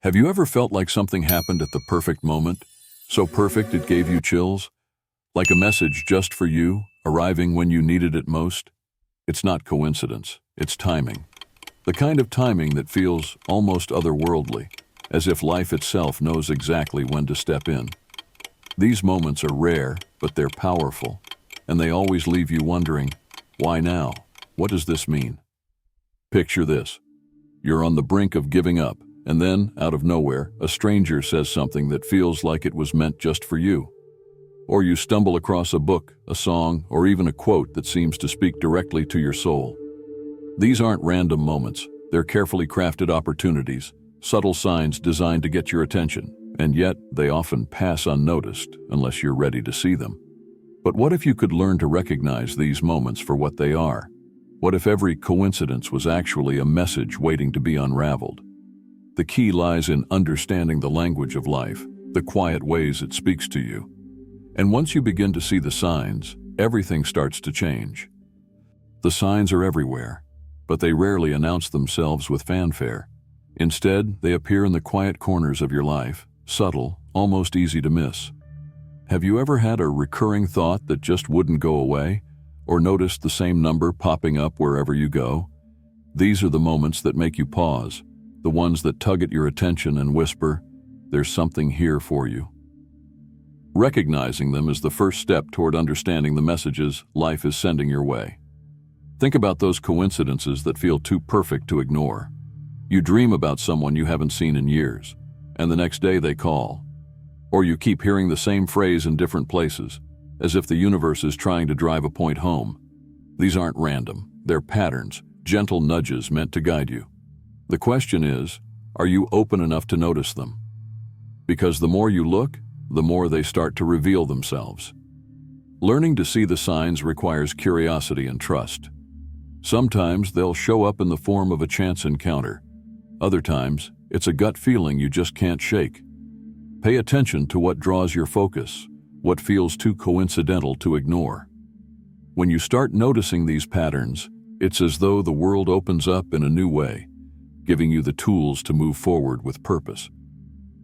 Have you ever felt like something happened at the perfect moment? So perfect it gave you chills? Like a message just for you, arriving when you needed it most? It's not coincidence, it's timing. The kind of timing that feels almost otherworldly, as if life itself knows exactly when to step in. These moments are rare, but they're powerful, and they always leave you wondering, why now? What does this mean? Picture this. You're on the brink of giving up, and then, out of nowhere, a stranger says something that feels like it was meant just for you. Or you stumble across a book, a song, or even a quote that seems to speak directly to your soul. These aren't random moments. They're carefully crafted opportunities, subtle signs designed to get your attention, and yet they often pass unnoticed unless you're ready to see them. But what if you could learn to recognize these moments for what they are? What if every coincidence was actually a message waiting to be unraveled? The key lies in understanding the language of life, the quiet ways it speaks to you. And once you begin to see the signs, everything starts to change. The signs are everywhere, but they rarely announce themselves with fanfare. Instead, they appear in the quiet corners of your life, subtle, almost easy to miss. Have you ever had a recurring thought that just wouldn't go away, or noticed the same number popping up wherever you go? These are the moments that make you pause, the ones that tug at your attention and whisper, "There's something here for you." Recognizing them is the first step toward understanding the messages life is sending your way. Think about those coincidences that feel too perfect to ignore. You dream about someone you haven't seen in years, and the next day they call. Or you keep hearing the same phrase in different places, as if the universe is trying to drive a point home. These aren't random, they're patterns, gentle nudges meant to guide you. The question is, are you open enough to notice them? Because the more you look, the more they start to reveal themselves. Learning to see the signs requires curiosity and trust. Sometimes they'll show up in the form of a chance encounter. Other times, it's a gut feeling you just can't shake. Pay attention to what draws your focus, what feels too coincidental to ignore. When you start noticing these patterns, it's as though the world opens up in a new way, giving you the tools to move forward with purpose.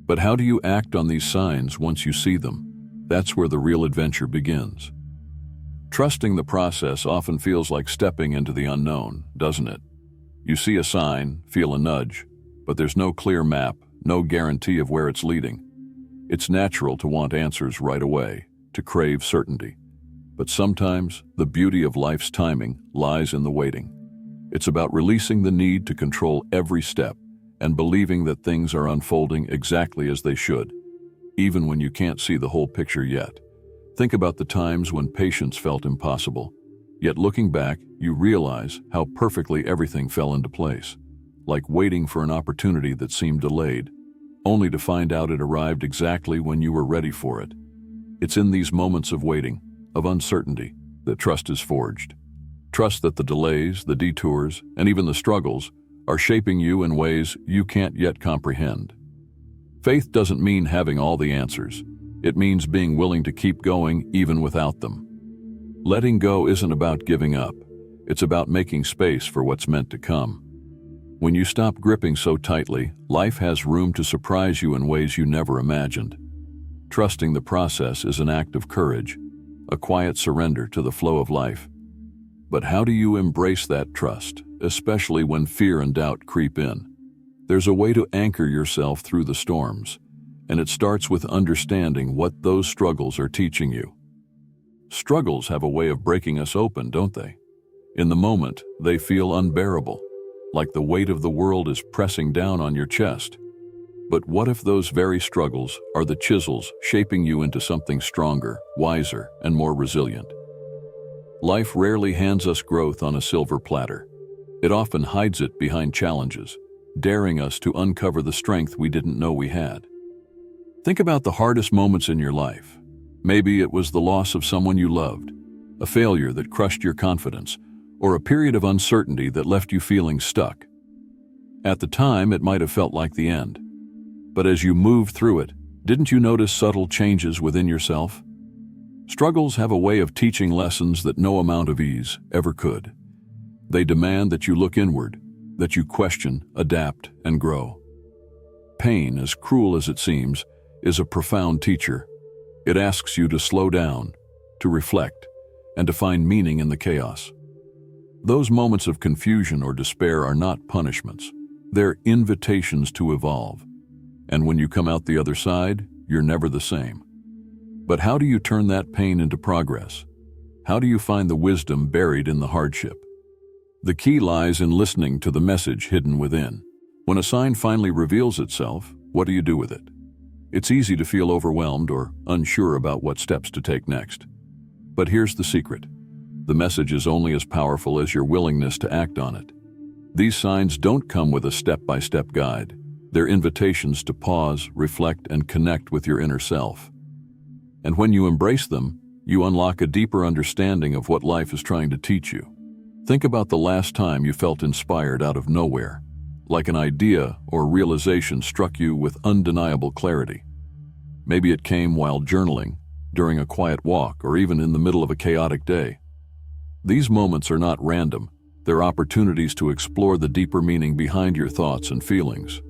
But how do you act on these signs once you see them? That's where the real adventure begins. Trusting the process often feels like stepping into the unknown, doesn't it? You see a sign, feel a nudge, but there's no clear map, no guarantee of where it's leading. It's natural to want answers right away, to crave certainty. But sometimes, the beauty of life's timing lies in the waiting. It's about releasing the need to control every step and believing that things are unfolding exactly as they should, even when you can't see the whole picture yet. Think about the times when patience felt impossible. Yet looking back, you realize how perfectly everything fell into place, like waiting for an opportunity that seemed delayed, only to find out it arrived exactly when you were ready for it. It's in these moments of waiting, of uncertainty, that trust is forged. Trust that the delays, the detours, and even the struggles are shaping you in ways you can't yet comprehend. Faith doesn't mean having all the answers. It means being willing to keep going even without them. Letting go isn't about giving up. It's about making space for what's meant to come. When you stop gripping so tightly, life has room to surprise you in ways you never imagined. Trusting the process is an act of courage, a quiet surrender to the flow of life. But how do you embrace that trust, especially when fear and doubt creep in? There's a way to anchor yourself through the storms, and it starts with understanding what those struggles are teaching you. Struggles have a way of breaking us open, don't they? In the moment, they feel unbearable, like the weight of the world is pressing down on your chest. But what if those very struggles are the chisels shaping you into something stronger, wiser, and more resilient? Life rarely hands us growth on a silver platter. It often hides it behind challenges, daring us to uncover the strength we didn't know we had. Think about the hardest moments in your life. Maybe it was the loss of someone you loved, a failure that crushed your confidence, or a period of uncertainty that left you feeling stuck. At the time, it might have felt like the end. But as you moved through it, didn't you notice subtle changes within yourself? Struggles have a way of teaching lessons that no amount of ease ever could. They demand that you look inward, that you question, adapt, and grow. pain, as cruel as it seems, is a profound teacher. It asks you to slow down, to reflect, and to find meaning in the chaos. Those moments of confusion or despair are not punishments. They're invitations to evolve. And when you come out the other side, you're never the same. But how do you turn that pain into progress? How do you find the wisdom buried in the hardship? The key lies in listening to the message hidden within. When a sign finally reveals itself, what do you do with it? It's easy to feel overwhelmed or unsure about what steps to take next. But here's the secret. The message is only as powerful as your willingness to act on it. These signs don't come with a step-by-step guide. They're invitations to pause, reflect, and connect with your inner self. And when you embrace them, you unlock a deeper understanding of what life is trying to teach you. Think about the last time you felt inspired out of nowhere, like an idea or realization struck you with undeniable clarity. Maybe it came while journaling, during a quiet walk, or even in the middle of a chaotic day. These moments are not random. They're opportunities to explore the deeper meaning behind your thoughts and feelings.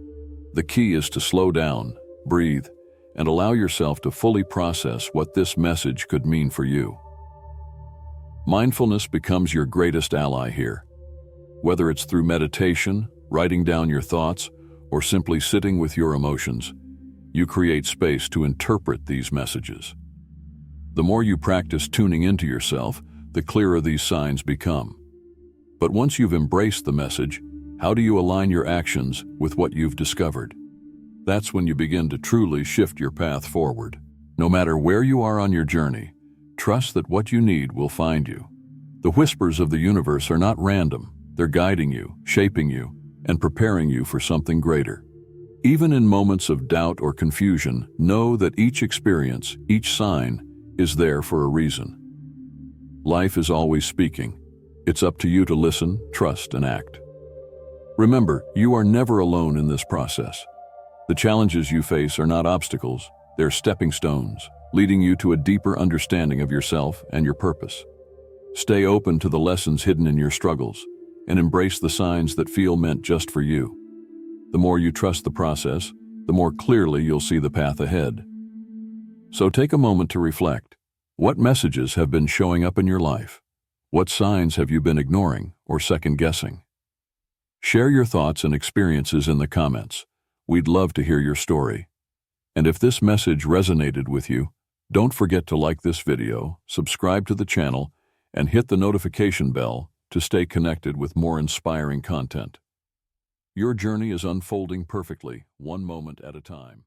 The key is to slow down, breathe, and allow yourself to fully process what this message could mean for you. Mindfulness becomes your greatest ally here. Whether it's through meditation, writing down your thoughts, or simply sitting with your emotions, you create space to interpret these messages. The more you practice tuning into yourself, the clearer these signs become. But once you've embraced the message, how do you align your actions with what you've discovered? That's when you begin to truly shift your path forward. No matter where you are on your journey, trust that what you need will find you. The whispers of the universe are not random. They're guiding you, shaping you, and preparing you for something greater. Even in moments of doubt or confusion, know that each experience, each sign, is there for a reason. Life is always speaking. It's up to you to listen, trust, and act. Remember, you are never alone in this process. The challenges you face are not obstacles, they're stepping stones, leading you to a deeper understanding of yourself and your purpose. Stay open to the lessons hidden in your struggles, and embrace the signs that feel meant just for you. The more you trust the process, the more clearly you'll see the path ahead. So take a moment to reflect. What messages have been showing up in your life? What signs have you been ignoring or second-guessing? Share your thoughts and experiences in the comments. We'd love to hear your story. And if this message resonated with you, don't forget to like this video, subscribe to the channel, and hit the notification bell to stay connected with more inspiring content. Your journey is unfolding perfectly, one moment at a time.